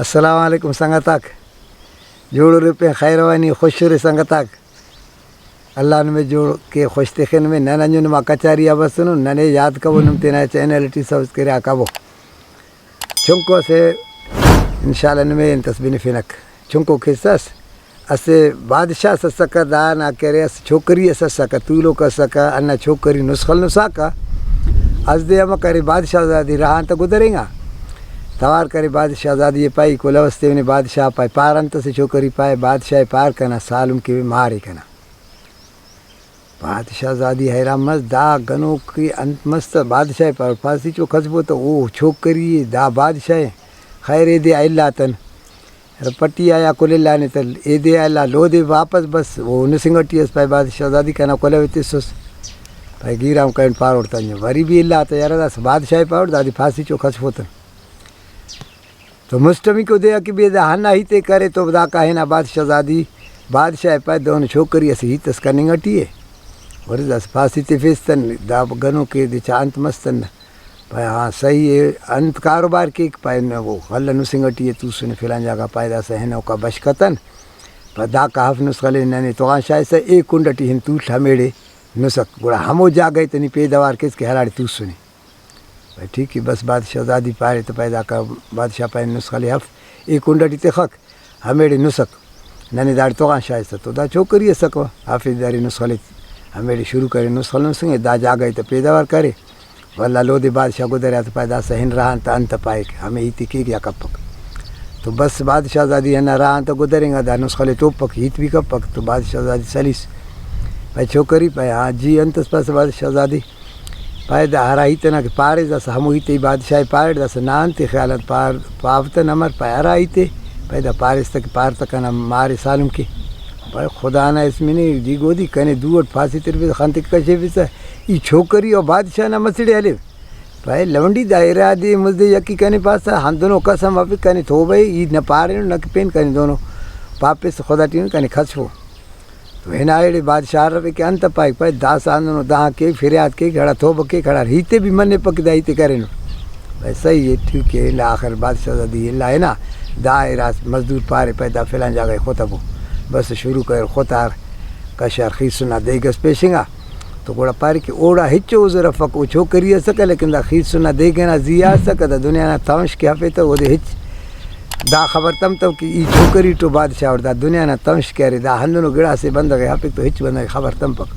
السلام علیکم سنگتاک جوڑ روپے خیروانی خوشر سنگتاک اللہ نے جوڑ کے خوش تخن میں نہ نجن ما کچاری ابسنو ننے یاد کبو نم تینا چینلٹی سبسکریا کبو چونکو سے انشاءاللہ نمے تسبین فینک چونکو کسس اسے بادشاہ سسکا دانا کرے اس چھوکری سسکا طولو کا سکا انا چھوکری نسخل نساکا از دے اما کرے بادشاہ زادی رہان تا گزریں گا توار کرے بادشاہ زادی پائی کو لوستے نے بادشاہ پائی پارنت سے چھوکری پائے بادشاہ پار کنا سالم کی مارے کنا بادشاہ زادی حیران مست دا گنو کی انت مست بادشاہ پر پاسی چو خسبو تو او چھوکری دا بادشاہ خیر دے اللہ تن پٹی آیا کل اللہ نے تل اے دے اللہ لو دے واپس بس وہ نسنگٹی اس پائی بادشاہ زادی کنا کل ویتی سس پائی گیرام کن پار اڑتا نجو وری بھی اللہ تا یارا دا بادشاہ پار دادی پاسی چو خسبو تن تو مستمی کو دیا کہ بے دا ہنہ ہی تے کرے تو دا کہے نا بادشاہ زادی بادشاہ پائی دون چھوکری اسی ہی تس کا ننگٹی ہے ورز دا پاسی تے فیستن دا گنو کے دے چا انت مستن پائی ہاں صحیح ہے انت کاروبار کے پائی وہ غلہ نسنگٹی ہے تو سنے فلان جاگا پائی دا سہنو کا بشکتن پائی دا کا حف نسخلے ننے تو آن شاید سے ایک کنڈٹی ہن توٹھا میڑے نسک گوڑا ہمو جا گئے تنی پیداوار کس کے حلاڑی تو سنے بھائی ٹھیک ہے بس بادشاہ زادی پارے تو پیدا کا بادشاہ پائے نسخلی حف ایک کنڈٹی تے خک ہمیڑے نسک ننے داڑی تو آن شاید سے تو دا چوکری ہے سکو حافظ داری نسخلی ہمیڑے شروع کرے نسخل نسنگے دا جا گئے تو پیداوار کرے واللہ لو دے بادشاہ گزریا تو پیدا سہن رہان تا انت پائے ہمیں ہیتی کی گیا کب پک تو بس بادشاہ زادی ہے نا رہان تو گزریں گا دا نسخلی تو پک ہیت بھی کب پک تو بادشاہ زادی سلیس پائے چھوکری پائے ہاں جی انتس پاس بادشاہ زادی پائے دا ہرا ہیتے نا کہ پارے دا سا ہمو ہیتے بادشاہ پارے دا سا نانتے خیالت پاوتن امر پائے ہرا ہیتے پائے دا پارے تک پار تک نا مارے سالم کی بھائی خدا نا اس میں نہیں جی گو دی کنے دوٹ پھاسی تر بھی خانتے کشے بھی سا ای چھوکری اور بادشاہ نا مسڑے حلے بھائی لونڈی دائرہ دی مزدے یکی کنے پاسا ہم دونوں قسم واپس کنے تھو بھائی ای نہ پارے نہ پین کنے دونوں پاپس خدا ٹیم کنے خسفو تو ہنا ایڑے بادشاہ رہے کہ انت پائی پائی دا ساندنو دا کے فریاد کے کھڑا تھو بکے کھڑا ہیتے بھی مننے پک دا ہیتے کرے نو بھائی صحیح ہے ٹھیک ہے اللہ آخر بادشاہ زادی اللہ ہے نا دائرہ مزدور پارے پیدا فلان جا گئے خطبو بس شروع کر خطار کشار خیسونا دے گس پیشنگا تو گوڑا پاری کہ اوڑا ہچو ذرا فک او چھوکری سکا لیکن دا خیسونا دے گنا زیا سکا دا دنیا نا تمش کے حفے تو وہ دے ہچ دا خبر تم تو کہ ای چھوکری تو بادشاہ اور دا دنیا نا تمش کہہ رہے دا ہندنو گڑا سے بندہ گئے حفے تو ہچ بندہ خبر تم پک